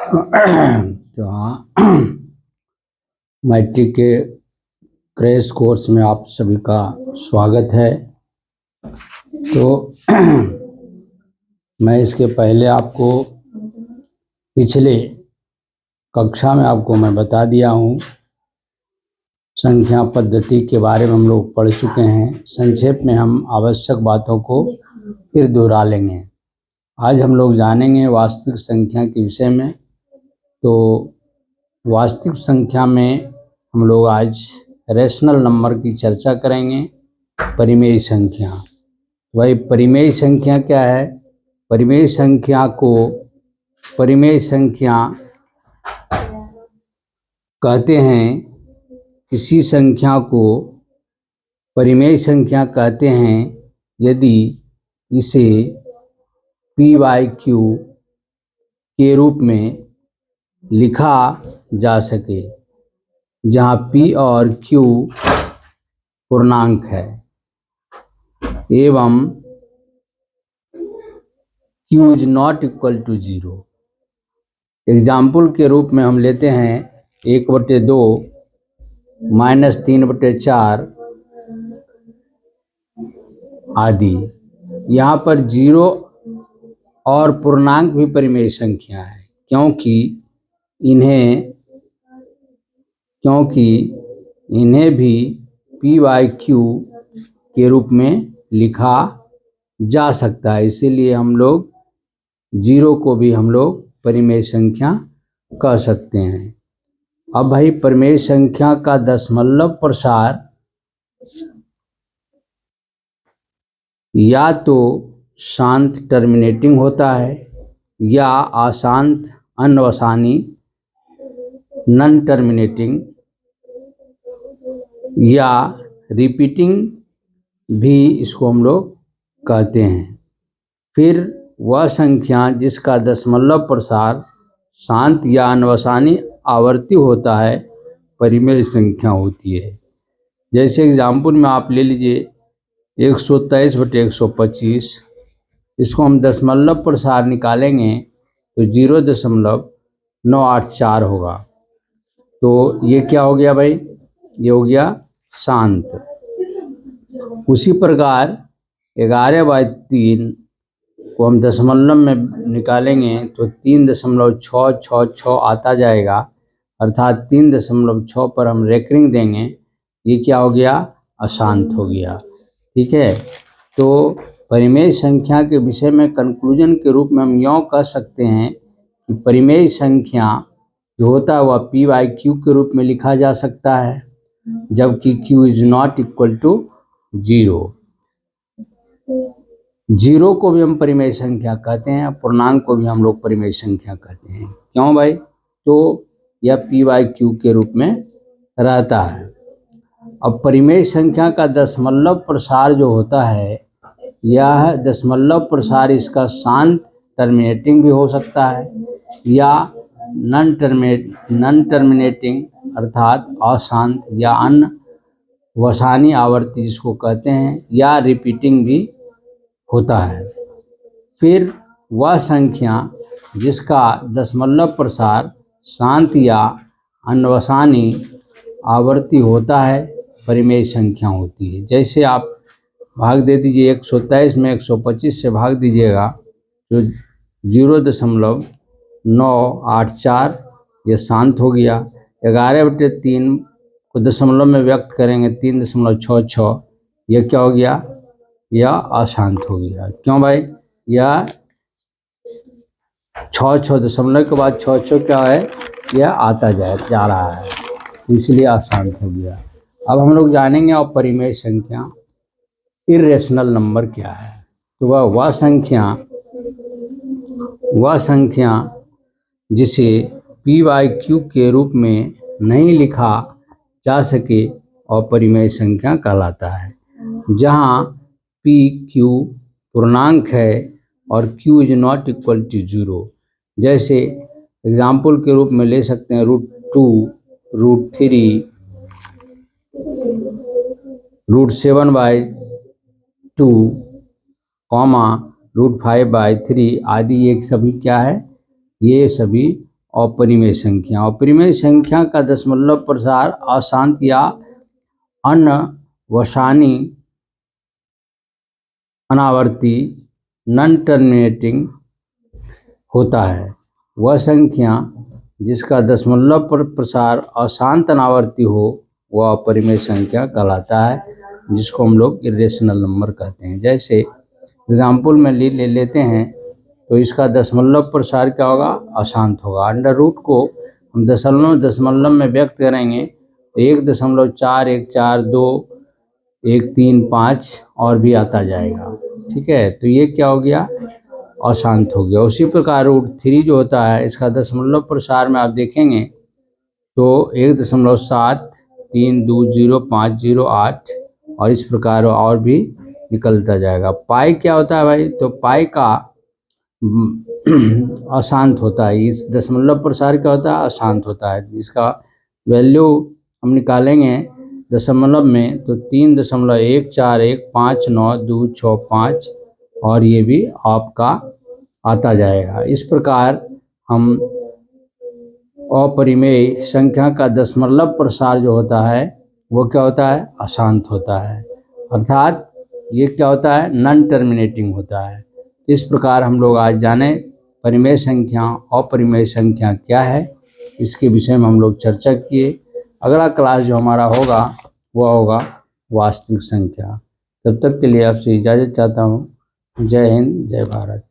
तो हाँ, मैट्रिक के क्रैश कोर्स में आप सभी का स्वागत है। तो मैं इसके पहले आपको पिछले कक्षा में आपको मैं बता दिया हूँ, संख्या पद्धति के बारे में हम लोग पढ़ चुके हैं। संक्षेप में हम आवश्यक बातों को फिर दोहरा लेंगे। आज हम लोग जानेंगे वास्तविक संख्या के विषय में। तो वास्तविक संख्या में हम लोग आज रेशनल नंबर की चर्चा करेंगे। परिमेय संख्या, वही परिमेय संख्या क्या है? परिमेय संख्या कहते हैं, किसी संख्या को परिमेय संख्या कहते हैं यदि इसे p/q के रूप में लिखा जा सके, जहाँ p और q पूर्णांक है एवं q is not equal to 0। Example के रूप में हम लेते हैं 1/2 -3/4 आदि। यहाँ पर 0 और पूर्णांक भी परिमेय संख्या है, क्योंकि इन्हें भी p/q के रूप में लिखा जा सकता है। इसीलिए हम लोग 0 को भी हम लोग परिमेय संख्या कह सकते हैं। अब भाई, परिमेय संख्या का दशमलव प्रसार या तो शांत टर्मिनेटिंग होता है या अशांत अनवसानी नॉन टर्मिनेटिंग या रिपीटिंग भी इसको हम लोग कहते हैं। फिर वह संख्या जिसका दशमलव प्रसार शांत या अनवसानी आवर्ती होता है परिमेय संख्या होती है। जैसे एग्जाम्पल में आप ले लीजिए 123/125। इसको हम दशमलव प्रसार निकालेंगे तो 0.984 होगा। तो ये क्या हो गया भाई? ये हो गया शांत। उसी प्रकार 11/3 को हम दशमलव में निकालेंगे तो 3.666 आता जाएगा, अर्थात 3.6 पर हम रेकरिंग देंगे। ये क्या हो गया? अशांत हो गया। ठीक है। तो परिमेय संख्या के विषय में कंक्लूजन के रूप में हम यूँ कह सकते हैं कि परिमेय संख्या जो होता है वह p/q के रूप में लिखा जा सकता है, जबकि q is not equal to 0। 0 को भी हम परिमेय संख्या कहते हैं, पूर्णांक को भी हम लोग परिमेय संख्या कहते हैं। क्यों भाई? तो यह p/q के रूप में रहता है। अब परिमेय संख्या का दशमलव प्रसार जो होता है, यह दशमलव प्रसार इसका शांत टर्मिनेटिंग भी हो सकता है या नॉन टर्मिनेटिंग अर्थात अशांत या अनवसानी आवर्ती जिसको कहते हैं, या रिपीटिंग भी होता है। फिर वह संख्या जिसका दशमलव प्रसार शांत या अनवसानी आवर्ती होता है परिमेय संख्या होती है। जैसे आप भाग दे दीजिए, 123 में 125 से भाग दीजिएगा तो 0.984 ये शांत हो गया। 11/3 को दशमलव में व्यक्त करेंगे 3.66, यह क्या हो गया? यह अशांत हो गया। क्यों भाई? यह 6 दशमलव के बाद 6 क्या है? यह आता जा रहा है, इसलिए अशांत हो गया। अब हम लोग जानेंगे और परिमेय संख्या इर्रेशनल नंबर क्या है। तो वह संख्या जिसे p/q के रूप में नहीं लिखा जा सके और परिमेय संख्या कहलाता है, जहाँ p q पूर्णांक है और q is not equal to 0। जैसे एग्जाम्पल के रूप में ले सकते हैं √2, √3, √7/2, √5/3 आदि। ये सभी क्या है? ये सभी अपरिमेय संख्या। अपरिमेय संख्या का दशमलव प्रसार अशांत या अनवसानी अनावर्ती नॉन टर्मिनेटिंग होता है। वह संख्या जिसका दशमलव पर प्रसार अशांत अनावर्ती हो वह अपरिमेय संख्या कहलाता है, जिसको हम लोग इरेशनल नंबर कहते हैं। जैसे एग्जाम्पल में ले लेते हैं तो इसका दशमलव प्रसार क्या होगा, अशांत होगा। अंडर रूट को हम दशमलव में व्यक्त करेंगे तो 1.4 1 4 2 1 3 5 और भी आता जाएगा। ठीक है, तो ये क्या हो गया, अशांत हो गया। उसी प्रकार रूट 3 जो होता है इसका दशमलव प्रसार में आप देखेंगे तो 1.7 3 2 0 5 0 8 और इस प्रकार और भी निकलता जाएगा। पाई क्या होता है भाई, तो पाई का अशांत होता है। इस दशमलव प्रसार क्या होता है, अशांत होता है। इसका वैल्यू हम निकालेंगे दशमलव में तो 3.1415925 और ये भी आपका आता जाएगा। इस प्रकार हम अपरिमेय संख्या का दशमलव प्रसार जो होता है वो क्या होता है, अशांत होता है, अर्थात ये क्या होता है, नॉन टर्मिनेटिंग होता है। इस प्रकार हम लोग आज जाने परिमेय संख्या अपरिमेय संख्या क्या है, इसके विषय में हम लोग चर्चा किए। अगला क्लास जो हमारा होगा वह होगा वास्तविक संख्या। तब तक के लिए आपसे इजाज़त चाहता हूँ। जय हिंद, जय भारत।